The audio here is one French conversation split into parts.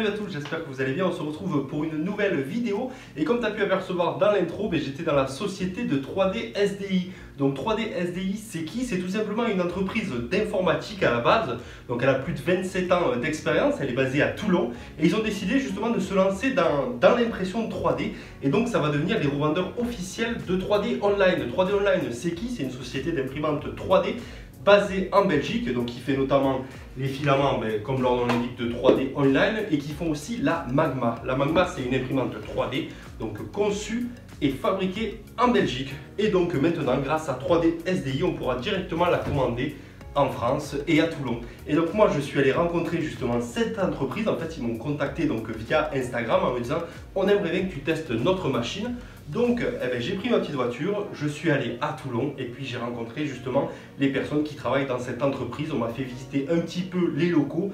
Salut à tous, j'espère que vous allez bien. On se retrouve pour une nouvelle vidéo. Et comme tu as pu apercevoir dans l'intro, j'étais dans la société de 3D SDI. Donc 3D SDI, c'est qui? C'est tout simplement une entreprise d'informatique à la base. Donc elle a plus de 27 ans d'expérience, elle est basée à Toulon. Et ils ont décidé justement de se lancer dans l'impression 3D. Et donc ça va devenir les revendeurs officiels de 3D Online. 3D Online, c'est qui? C'est une société d'imprimante 3D basée en Belgique, donc qui fait notamment les filaments, comme leur nom l'indique, de 3D Online, et qui font aussi la Magma. La Magma, c'est une imprimante 3D, donc conçue et fabriquée en Belgique. Et donc maintenant, grâce à 3D SDI, on pourra directement la commander en France et à Toulon. Et donc moi, je suis allé rencontrer justement cette entreprise. En fait, ils m'ont contacté donc via Instagram en me disant « On aimerait bien que tu testes notre machine ». Donc j'ai pris ma petite voiture, je suis allé à Toulon et puis j'ai rencontré justement les personnes qui travaillent dans cette entreprise. On m'a fait visiter un petit peu les locaux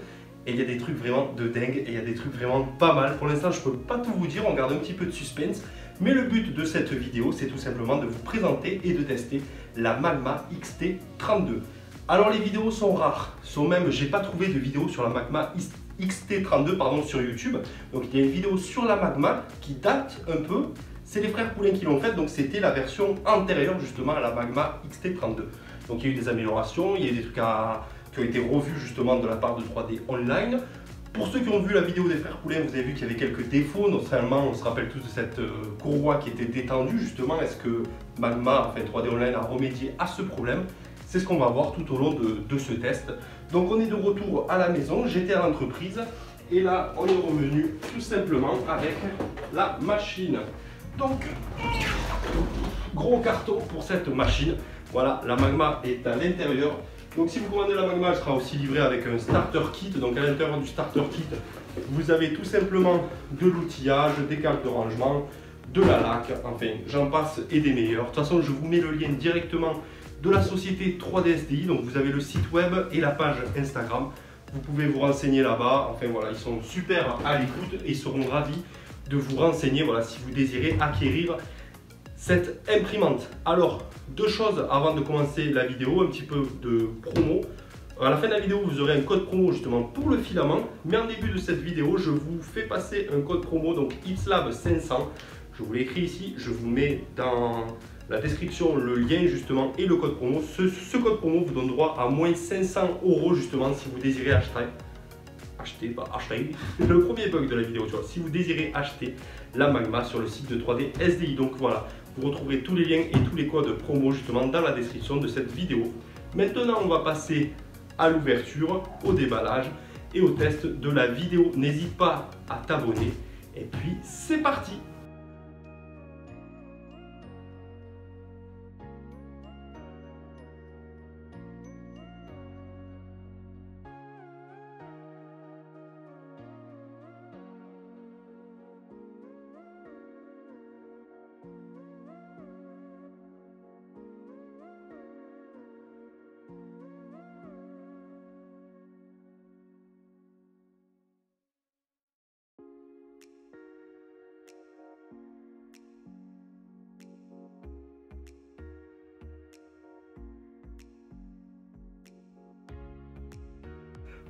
et il y a des trucs vraiment de dingue et il y a des trucs vraiment pas mal. Pour l'instant, je ne peux pas tout vous dire, on garde un petit peu de suspense. Mais le but de cette vidéo, c'est tout simplement de vous présenter et de tester la Magma XT32. Alors les vidéos sont rares, j'ai pas trouvé de vidéo sur la Magma XT32 sur YouTube. Donc il y a une vidéo sur la Magma qui date un peu. C'est les frères Poulain qui l'ont faite, donc c'était la version antérieure justement à la Magma XT32. Donc il y a eu des améliorations, il y a eu des trucs qui ont été revus justement de la part de 3D Online. Pour ceux qui ont vu la vidéo des frères Poulain, vous avez vu qu'il y avait quelques défauts, notamment on se rappelle tous de cette courroie qui était détendue justement. Est-ce que Magma, enfin 3D Online a remédié à ce problème? C'est ce qu'on va voir tout au long de ce test. Donc on est de retour à la maison, j'étais à l'entreprise et là on est revenu tout simplement avec la machine. Donc, gros carton pour cette machine. Voilà, la Magma est à l'intérieur. Donc si vous commandez la Magma, elle sera aussi livrée avec un starter kit. Donc à l'intérieur du starter kit, vous avez tout simplement de l'outillage, des câbles de rangement, de la laque, enfin j'en passe et des meilleurs. De toute façon, je vous mets le lien directement de la société 3D SDI. Donc vous avez le site web et la page Instagram. Vous pouvez vous renseigner là-bas. Enfin voilà, ils sont super à l'écoute et ils seront ravis de vous renseigner, voilà, si vous désirez acquérir cette imprimante. Alors, deux choses avant de commencer la vidéo, un petit peu de promo. À la fin de la vidéo, vous aurez un code promo justement pour le filament, mais en début de cette vidéo, je vous fais passer un code promo, donc ITSLAB500. Je vous l'ai écrit ici, je vous mets dans la description le lien justement et le code promo. Ce code promo vous donne droit à moins 500 € justement si vous désirez acheter, le premier bug de la vidéo, tu vois, si vous désirez acheter la Magma sur le site de 3D SDI. Donc voilà, vous retrouverez tous les liens et tous les codes promo justement dans la description de cette vidéo. Maintenant, on va passer à l'ouverture, au déballage et au test de la vidéo. N'hésite pas à t'abonner et puis c'est parti.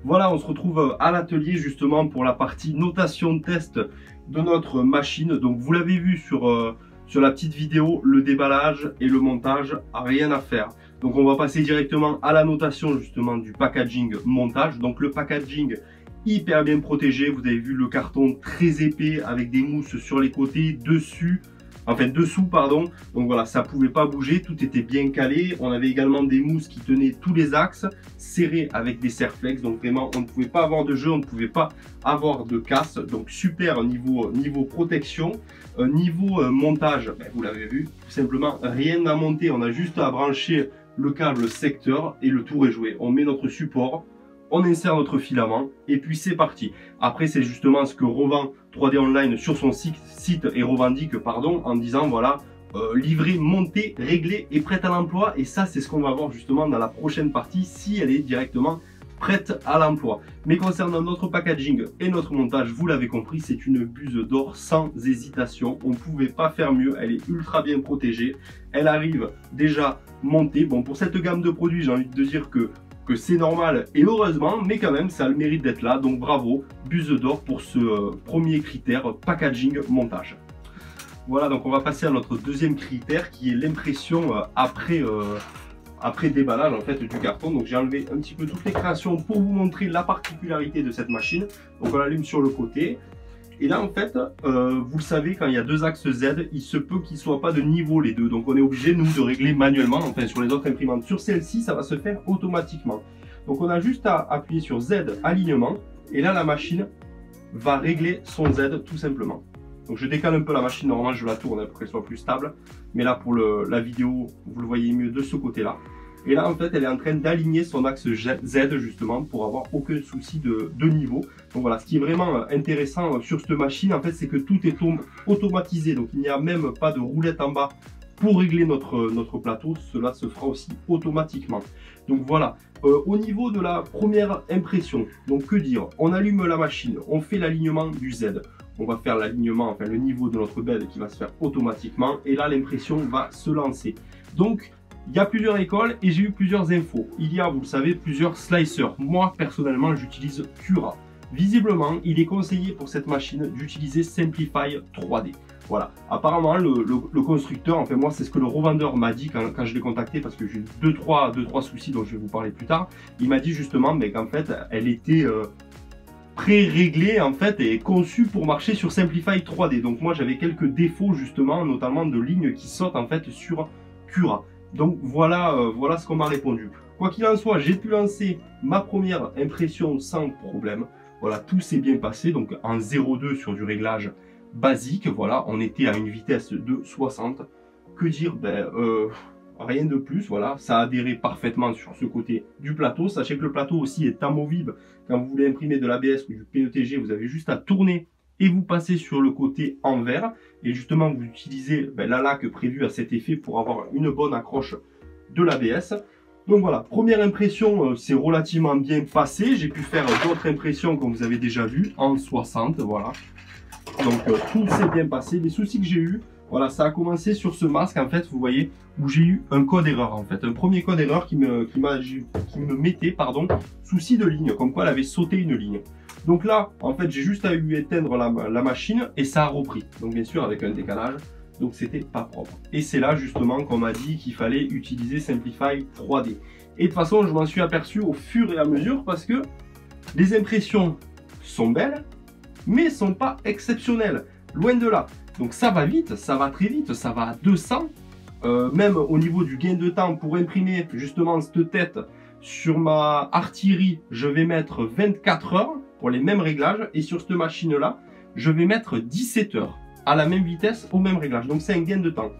Voilà, on se retrouve à l'atelier justement pour la partie notation test de notre machine. Donc vous l'avez vu sur la petite vidéo, le déballage et le montage, rien à faire. Donc on va passer directement à la notation justement du packaging montage. Donc le packaging hyper bien protégé, vous avez vu le carton très épais avec des mousses sur les côtés, dessous pardon. Donc voilà, ça pouvait pas bouger, tout était bien calé. On avait également des mousses qui tenaient tous les axes, serrés avec des serre-flex. Donc vraiment, on ne pouvait pas avoir de jeu, on ne pouvait pas avoir de casse. Donc super niveau protection. Niveau montage, vous l'avez vu, tout simplement rien à monter. On a juste à brancher le câble secteur et le tour est joué. On met notre support, on insère notre filament et puis c'est parti. Après, c'est justement ce que revend 3D Online sur son site et revendique en disant voilà, livré, monté, réglé et prête à l'emploi. Et ça, c'est ce qu'on va voir justement dans la prochaine partie si elle est directement prête à l'emploi. Mais concernant notre packaging et notre montage, vous l'avez compris, c'est une buse d'or sans hésitation. On ne pouvait pas faire mieux, elle est ultra bien protégée. Elle arrive déjà montée. Bon, pour cette gamme de produits, j'ai envie de dire que que c'est normal et heureusement, mais quand même, ça a le mérite d'être là. Donc bravo, Buse d'or pour ce premier critère, packaging, montage. Voilà, donc on va passer à notre deuxième critère qui est l'impression après déballage en fait du carton. Donc j'ai enlevé un petit peu toutes les créations pour vous montrer la particularité de cette machine. Donc on l'allume sur le côté. Et là en fait, vous le savez, quand il y a deux axes Z, il se peut qu'ils ne soient pas de niveau les deux. Donc on est obligé nous de régler manuellement, enfin sur les autres imprimantes. Sur celle-ci, ça va se faire automatiquement. Donc on a juste à appuyer sur Z alignement. Et là la machine va régler son Z tout simplement. Donc je décale un peu la machine, normalement je la tourne pour qu'elle soit plus stable. Mais là pour la vidéo, vous le voyez mieux de ce côté-là. Et là en fait elle est en train d'aligner son axe Z justement pour avoir aucun souci de niveau. Donc voilà, ce qui est vraiment intéressant sur cette machine en fait c'est que tout est automatisé. Donc il n'y a même pas de roulette en bas pour régler notre plateau. Cela se fera aussi automatiquement. Donc voilà, au niveau de la première impression, donc que dire, on allume la machine, on fait l'alignement du Z. On va faire l'alignement, enfin le niveau de notre bed qui va se faire automatiquement. Et là l'impression va se lancer. Donc il y a plusieurs écoles et j'ai eu plusieurs infos. Il y a, vous le savez, plusieurs slicers. Moi, personnellement, j'utilise Cura. Visiblement, il est conseillé pour cette machine d'utiliser Simplify 3D. Voilà. Apparemment, le constructeur, enfin moi, c'est ce que le revendeur m'a dit quand je l'ai contacté parce que j'ai eu deux, trois soucis dont je vais vous parler plus tard. Il m'a dit justement qu'en fait, elle était pré-réglée en fait et conçue pour marcher sur Simplify 3D. Donc moi, j'avais quelques défauts justement, notamment de lignes qui sautent en fait sur Cura. Donc voilà, voilà ce qu'on m'a répondu. Quoi qu'il en soit, j'ai pu lancer ma première impression sans problème. Voilà, tout s'est bien passé. Donc en 0,2 sur du réglage basique. Voilà, on était à une vitesse de 60. Que dire? Rien de plus. Voilà, ça a adhéré parfaitement sur ce côté du plateau. Sachez que le plateau aussi est amovible. Quand vous voulez imprimer de l'ABS ou du PETG, vous avez juste à tourner et vous passez sur le côté envers et justement vous utilisez la laque prévue à cet effet pour avoir une bonne accroche de l'ABS. Donc voilà, première impression, c'est relativement bien passé. J'ai pu faire d'autres impressions comme vous avez déjà vu en 60, voilà. Donc tout s'est bien passé. Les soucis que j'ai eu, voilà, ça a commencé sur ce masque en fait, vous voyez, où j'ai eu un code erreur en fait, un premier code erreur qui me mettait, pardon, souci de ligne, comme quoi elle avait sauté une ligne. Donc là, en fait, j'ai juste à éteindre la machine et ça a repris. Donc bien sûr avec un décalage, donc c'était pas propre. Et c'est là justement qu'on m'a dit qu'il fallait utiliser Simplify 3D. Et de toute façon, je m'en suis aperçu au fur et à mesure parce que les impressions sont belles, mais sont pas exceptionnelles. Loin de là. Donc ça va vite, ça va très vite, ça va à 200. Même au niveau du gain de temps pour imprimer justement cette tête sur ma artillerie, je vais mettre 24 heures pour les mêmes réglages. Et sur cette machine-là, je vais mettre 17 heures à la même vitesse, au même réglage. Donc c'est un gain de temps.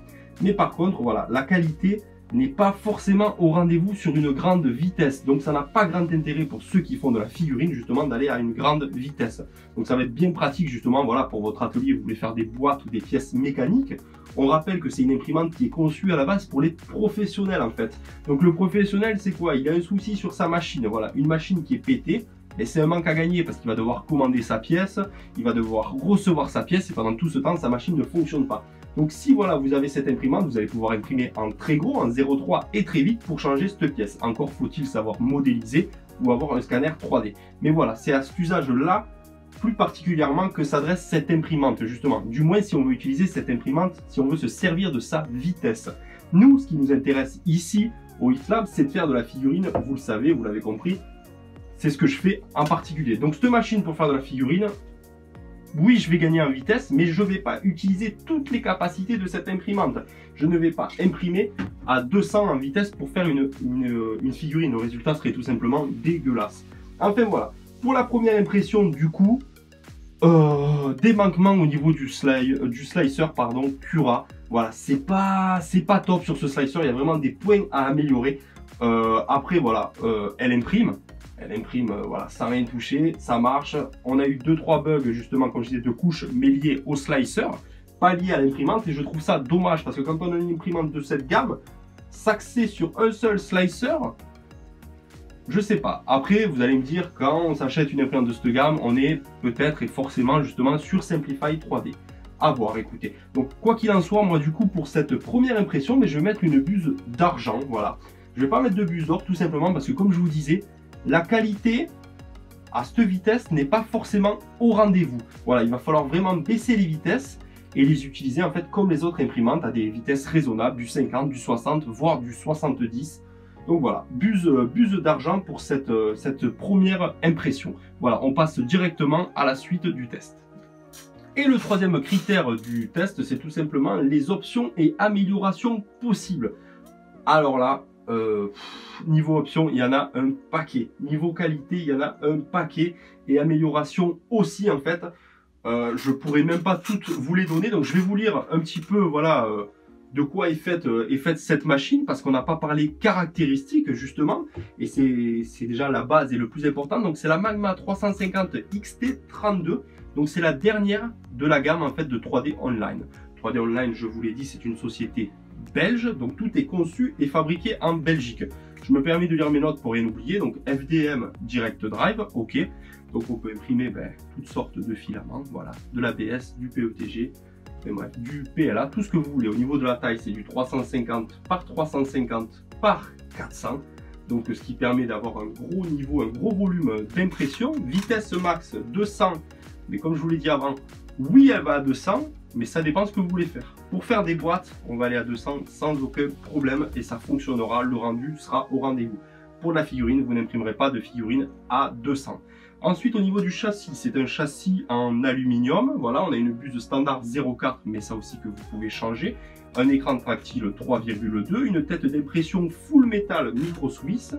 Mais par contre, voilà, la qualité n'est pas forcément au rendez-vous sur une grande vitesse. Donc ça n'a pas grand intérêt pour ceux qui font de la figurine justement d'aller à une grande vitesse. Donc ça va être bien pratique justement voilà pour votre atelier, vous voulez faire des boîtes ou des pièces mécaniques. On rappelle que c'est une imprimante qui est conçue à la base pour les professionnels en fait. Donc le professionnel c'est quoi? Il a un souci sur sa machine, voilà, une machine qui est pétée. Et c'est un manque à gagner parce qu'il va devoir commander sa pièce, il va devoir recevoir sa pièce et pendant tout ce temps sa machine ne fonctionne pas. Donc si voilà vous avez cette imprimante, vous allez pouvoir imprimer en très gros, en 0,3 et très vite pour changer cette pièce. Encore faut-il savoir modéliser ou avoir un scanner 3D. Mais voilà, c'est à cet usage-là plus particulièrement que s'adresse cette imprimante justement. Du moins si on veut utiliser cette imprimante, si on veut se servir de sa vitesse. Nous, ce qui nous intéresse ici au HitLab, c'est de faire de la figurine, vous le savez, vous l'avez compris. C'est ce que je fais en particulier. Donc cette machine pour faire de la figurine, oui, je vais gagner en vitesse, mais je ne vais pas utiliser toutes les capacités de cette imprimante. Je ne vais pas imprimer à 200 en vitesse pour faire une figurine. Le résultat serait tout simplement dégueulasse. Enfin voilà, pour la première impression du coup, des manquements au niveau du slicer, pardon, Cura. Voilà, c'est pas top sur ce slicer, il y a vraiment des points à améliorer. Après voilà, elle imprime. Voilà, sans rien toucher, ça marche. On a eu 2-3 bugs justement, comme je disais, de couches, mais liés au slicer, pas liés à l'imprimante. Et je trouve ça dommage parce que quand on a une imprimante de cette gamme, s'axer sur un seul slicer, je sais pas. Après, vous allez me dire, quand on s'achète une imprimante de cette gamme, on est peut-être et forcément justement sur Simplify 3D. À voir, écoutez. Donc quoi qu'il en soit, moi du coup pour cette première impression, mais je vais mettre une buse d'argent, voilà. Je vais pas mettre de buse d'or tout simplement parce que comme je vous disais, la qualité à cette vitesse n'est pas forcément au rendez-vous. Voilà, il va falloir vraiment baisser les vitesses et les utiliser en fait comme les autres imprimantes à des vitesses raisonnables, du 50, du 60, voire du 70. Donc voilà, buse d'argent pour cette première impression. Voilà, on passe directement à la suite du test. Et le troisième critère du test, c'est tout simplement les options et améliorations possibles. Alors là, niveau options, il y en a un paquet. Niveau qualité, il y en a un paquet. Et amélioration aussi, en fait. Je pourrais même pas toutes vous les donner. Donc, je vais vous lire un petit peu, voilà, de quoi est faite cette machine. Parce qu'on n'a pas parlé caractéristiques, justement. Et c'est déjà la base et le plus important. Donc, c'est la Magma 350 XT32. Donc, c'est la dernière de la gamme, en fait, de 3D Online. 3D Online, je vous l'ai dit, c'est une société belge, donc tout est conçu et fabriqué en Belgique. Je me permets de lire mes notes pour rien oublier. Donc FDM Direct Drive, ok. Donc on peut imprimer toutes sortes de filaments, voilà, de l'ABS, du PETG, et bref, du PLA, tout ce que vous voulez. Au niveau de la taille, c'est du 350 par 350 par 400. Donc ce qui permet d'avoir un gros niveau, un gros volume d'impression. Vitesse max 200, mais comme je vous l'ai dit avant, oui elle va à 200, mais ça dépend ce que vous voulez faire. Pour faire des boîtes, on va aller à 200 sans aucun problème et ça fonctionnera, le rendu sera au rendez-vous. Pour la figurine, vous n'imprimerez pas de figurine à 200. Ensuite, au niveau du châssis, c'est un châssis en aluminium. Voilà, on a une buse standard 0,4, mais ça aussi que vous pouvez changer. Un écran tactile 3,2, une tête d'impression full métal micro suisse,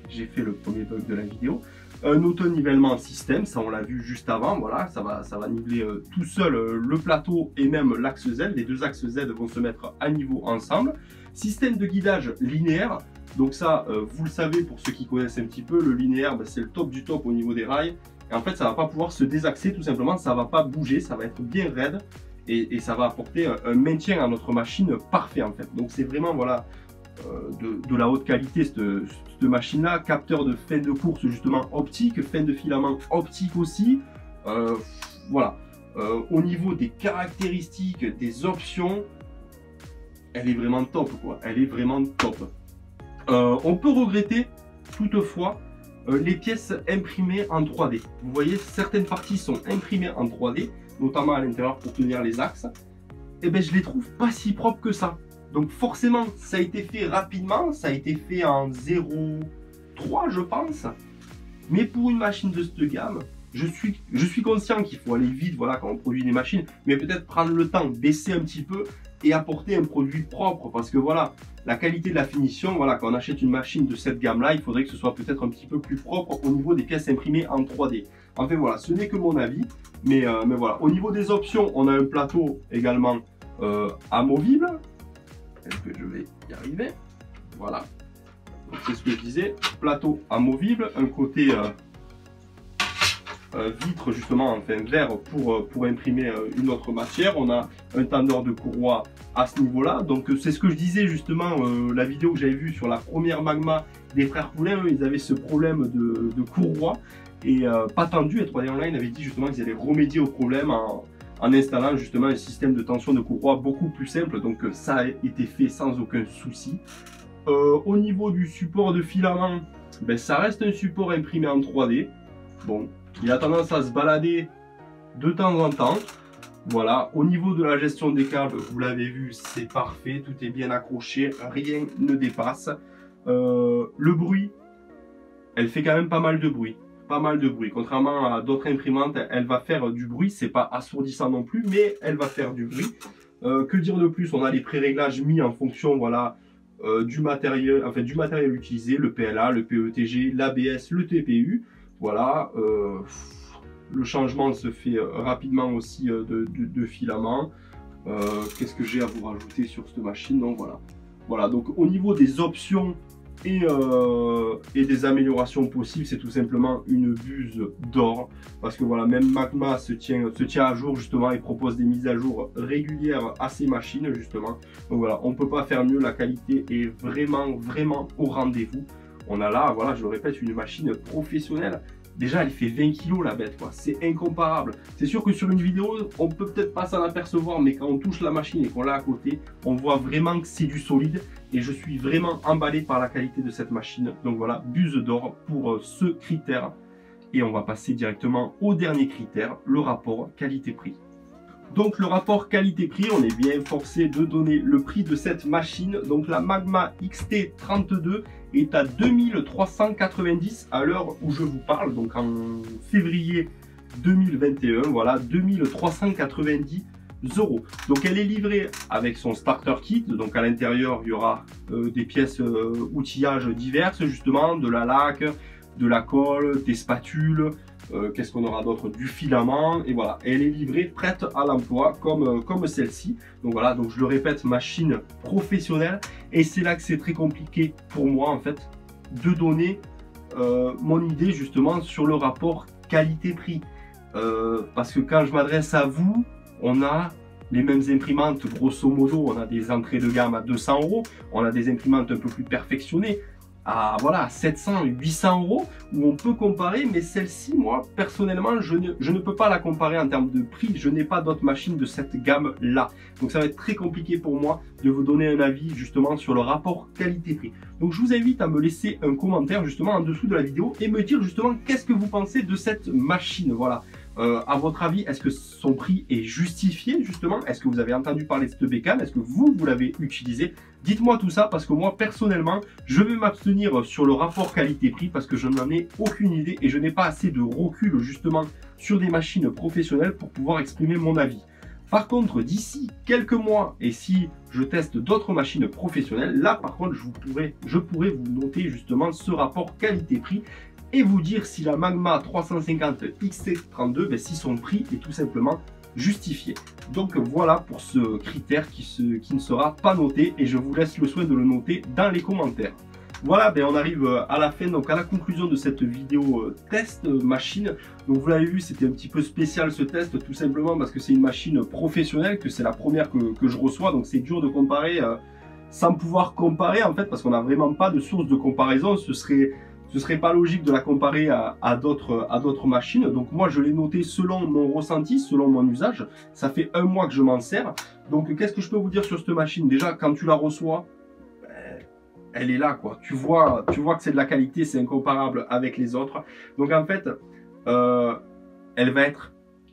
j'ai fait le premier bug de la vidéo. Un auto-nivellement système, ça on l'a vu juste avant, voilà, ça va niveler tout seul le plateau et même l'axe Z. Les deux axes Z vont se mettre à niveau ensemble. Système de guidage linéaire, donc ça, vous le savez pour ceux qui connaissent un petit peu, le linéaire, c'est le top du top au niveau des rails. Et en fait, ça va pas pouvoir se désaxer tout simplement, ça va pas bouger, ça va être bien raide et ça va apporter un maintien à notre machine parfait en fait. Donc c'est vraiment, voilà, de la haute qualité cette machine là. Capteur de fin de course justement optique, fin de filament optique aussi, voilà. Au niveau des caractéristiques, des options, elle est vraiment top quoi, elle est vraiment top. On peut regretter toutefois les pièces imprimées en 3D. Vous voyez, certaines parties sont imprimées en 3D, notamment à l'intérieur pour tenir les axes, et ben je les trouve pas si propres que ça. Donc forcément, ça a été fait rapidement, ça a été fait en 0,3 je pense. Mais pour une machine de cette gamme, je suis conscient qu'il faut aller vite, voilà, quand on produit des machines, mais peut-être prendre le temps, baisser un petit peu et apporter un produit propre. Parce que voilà, la qualité de la finition, voilà, quand on achète une machine de cette gamme-là, il faudrait que ce soit peut-être un petit peu plus propre au niveau des pièces imprimées en 3D. Enfin voilà, ce n'est que mon avis, mais voilà. Au niveau des options, on a un plateau également amovible. Est-ce que je vais y arriver? Voilà. C'est ce que je disais. Plateau amovible. Un côté vitre justement, enfin verre pour imprimer une autre matière. On a un tendeur de courroie à ce niveau-là. Donc c'est ce que je disais justement, la vidéo que j'avais vue sur la première Magma des frères Poulain. Ils avaient ce problème de courroie et pas tendu. Et 3D Online avait dit justement qu'ils allaient remédier au problème en installant justement un système de tension de courroie beaucoup plus simple. Donc ça a été fait sans aucun souci. Au niveau du support de filament, ben, ça reste un support imprimé en 3D. Bon, il a tendance à se balader de temps en temps. Voilà, au niveau de la gestion des câbles, vous l'avez vu, c'est parfait, tout est bien accroché, rien ne dépasse. Le bruit, elle fait quand même pas mal de bruit. Pas mal de bruit. Contrairement à d'autres imprimantes, elle va faire du bruit. C'est pas assourdissant non plus, mais elle va faire du bruit. Que dire de plus? On a les pré-réglages mis en fonction, voilà, du matériel utilisé, le PLA, le PETG, l'ABS, le TPU. Voilà. Le changement se fait rapidement aussi de filament. Qu'est-ce que j'ai à vous rajouter sur cette machine? Donc voilà. Voilà. Donc au niveau des options et des améliorations possibles, c'est tout simplement une buse d'or, parce que voilà, même Magma se tient à jour justement et propose des mises à jour régulières à ces machines justement. Donc voilà, on ne peut pas faire mieux, la qualité est vraiment au rendez-vous. On a là, voilà, je le répète, une machine professionnelle Déjà, elle fait 20 kg la bête, quoi. C'est incomparable. C'est sûr que sur une vidéo, on peut peut-être pas s'en apercevoir, mais quand on touche la machine et qu'on l'a à côté, on voit vraiment que c'est du solide. Et je suis vraiment emballé par la qualité de cette machine. Donc voilà, buse d'or pour ce critère. Et on va passer directement au dernier critère, le rapport qualité-prix. Donc le rapport qualité-prix, on est bien forcé de donner le prix de cette machine. Donc la Magma XT32 est à 2390 à l'heure où je vous parle, donc en février 2021, voilà, 2390 €. Donc elle est livrée avec son starter kit, donc à l'intérieur il y aura des pièces outillage diverses, justement, de la laque, de la colle, des spatules, qu'est-ce qu'on aura d'autre, du filament, et voilà, elle est livrée prête à l'emploi comme celle-ci. Donc voilà, donc je le répète, machine professionnelle, et c'est là que c'est très compliqué pour moi en fait de donner mon idée justement sur le rapport qualité-prix, parce que quand je m'adresse à vous, on a les mêmes imprimantes, grosso modo, on a des entrées de gamme à 200 €, on a des imprimantes un peu plus perfectionnées à voilà 700, 800 € où on peut comparer, mais celle-ci, moi personnellement, je ne peux pas la comparer en termes de prix. Je n'ai pas d'autres machines de cette gamme là, donc ça va être très compliqué pour moi de vous donner un avis justement sur le rapport qualité-prix. Donc je vous invite à me laisser un commentaire justement en dessous de la vidéo et me dire justement qu'est-ce que vous pensez de cette machine. Voilà, à votre avis, est-ce que son prix est justifié justement? Est-ce que vous avez entendu parler de cette bécane? Est-ce que vous l'avez utilisé? Dites-moi tout ça, parce que moi personnellement je vais m'abstenir sur le rapport qualité-prix parce que je n'en ai aucune idée et je n'ai pas assez de recul justement sur des machines professionnelles pour pouvoir exprimer mon avis. Par contre, d'ici quelques mois, et si je teste d'autres machines professionnelles, là par contre je pourrais vous noter justement ce rapport qualité-prix et vous dire si la Magma 350 XT32, ben, si son prix est tout simplement justifié. Donc voilà pour ce critère qui ne sera pas noté, et je vous laisse le soin de le noter dans les commentaires. Voilà, ben on arrive à la fin, donc à la conclusion de cette vidéo test machine. Donc vous l'avez vu, c'était un petit peu spécial ce test, tout simplement parce que c'est une machine professionnelle, que c'est la première que je reçois, donc c'est dur de comparer sans pouvoir comparer en fait, parce qu'on n'a vraiment pas de source de comparaison. Ce serait pas logique de la comparer à d'autres machines. Donc moi je l'ai noté selon mon ressenti, selon mon usage. Ça fait un mois que je m'en sers. Donc qu'est-ce que je peux vous dire sur cette machine? Déjà, quand tu la reçois, elle est là quoi. Tu vois que c'est de la qualité, c'est incomparable avec les autres. Donc en fait, elle va être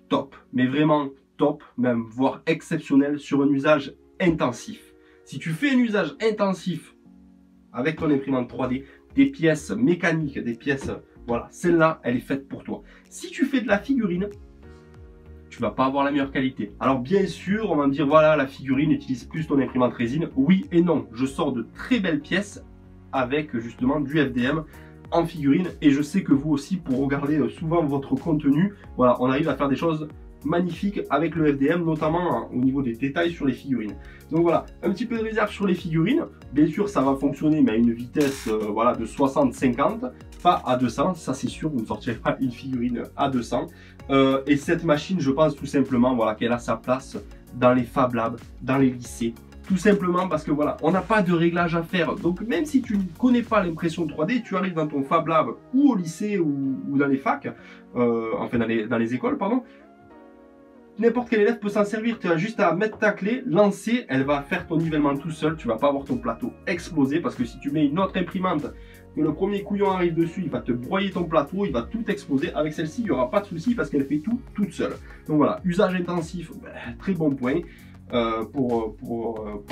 top, mais vraiment top, même voire exceptionnelle sur un usage intensif. Si tu fais un usage intensif avec ton imprimante 3D, des pièces mécaniques, des pièces, voilà, celle-là, elle est faite pour toi. Si tu fais de la figurine, tu vas pas avoir la meilleure qualité. Alors bien sûr, on va me dire, voilà, la figurine utilise plus ton imprimante résine. Oui et non, je sors de très belles pièces avec justement du FDM en figurine, et je sais que vous aussi, pour regarder souvent votre contenu, voilà, on arrive à faire des choses magnifique avec le FDM, notamment au niveau des détails sur les figurines. Donc voilà, un petit peu de réserve sur les figurines. Bien sûr, ça va fonctionner, mais à une vitesse voilà, de 60-50, pas à 200, ça c'est sûr, vous ne sortirez pas une figurine à 200. Et cette machine, je pense tout simplement voilà, qu'elle a sa place dans les Fab Labs, dans les lycées. Tout simplement parce que voilà, on n'a pas de réglage à faire. Donc même si tu ne connais pas l'impression 3D, tu arrives dans ton Fab Lab ou au lycée ou dans les facs, enfin dans les écoles, pardon. N'importe quel élève peut s'en servir. Tu as juste à mettre ta clé, lancer, elle va faire ton nivellement tout seul. Tu vas pas avoir ton plateau exploser, parce que si tu mets une autre imprimante, que le premier couillon arrive dessus, il va te broyer ton plateau, il va tout exploser. Avec celle-ci, il n'y aura pas de souci parce qu'elle fait tout toute seule. Donc voilà, usage intensif, très bon point pour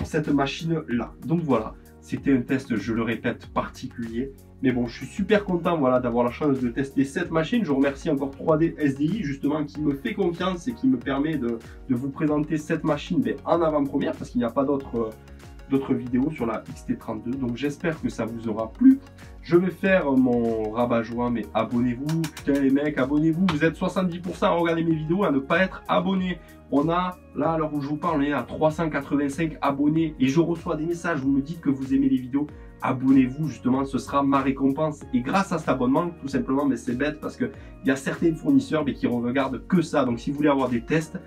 cette machine-là. Donc voilà, c'était un test, je le répète, particulier. Mais bon, je suis super content voilà, d'avoir la chance de tester cette machine. Je remercie encore 3D SDI justement qui me fait confiance et qui me permet de vous présenter cette machine en avant-première, parce qu'il n'y a pas d'autres vidéos sur la XT32. Donc j'espère que ça vous aura plu. Je vais faire mon rabat-joie, mais abonnez-vous, putain les mecs, abonnez-vous. Vous êtes 70% à regarder mes vidéos, à ne pas être abonné. On a, là à l'heure où je vous parle, on est à 385 abonnés et je reçois des messages, vous me dites que vous aimez les vidéos. Abonnez-vous justement, ce sera ma récompense. Et grâce à cet abonnement, tout simplement, mais c'est bête parce qu'il y a certains fournisseurs qui ne regardent que ça. Donc si vous voulez avoir des tests,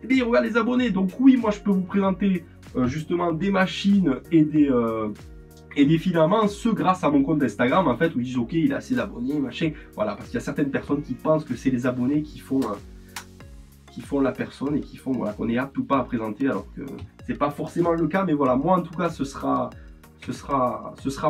eh bien, ils regardent les abonnés. Donc oui, moi je peux vous présenter justement des machines et Et bien finalement, ce grâce à mon compte Instagram, en fait, où ils disent ok, il a assez d'abonnés, machin. Voilà, parce qu'il y a certaines personnes qui pensent que c'est les abonnés qui font la personne et qui font voilà, qu'on est apte ou pas à présenter, alors que c'est pas forcément le cas. Mais voilà, moi en tout cas, ce sera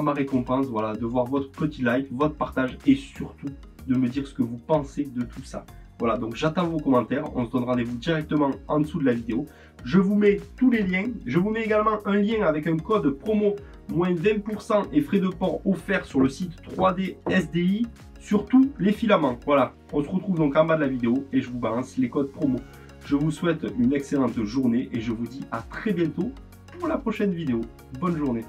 ma récompense, voilà, de voir votre petit like, votre partage et surtout de me dire ce que vous pensez de tout ça. Voilà, donc j'attends vos commentaires, on se donne rendez-vous directement en dessous de la vidéo. Je vous mets tous les liens, je vous mets également un lien avec un code promo moins 20% et frais de port offerts sur le site 3D SDI sur tous les filaments. Voilà, on se retrouve donc en bas de la vidéo et je vous balance les codes promo. Je vous souhaite une excellente journée et je vous dis à très bientôt pour la prochaine vidéo. Bonne journée.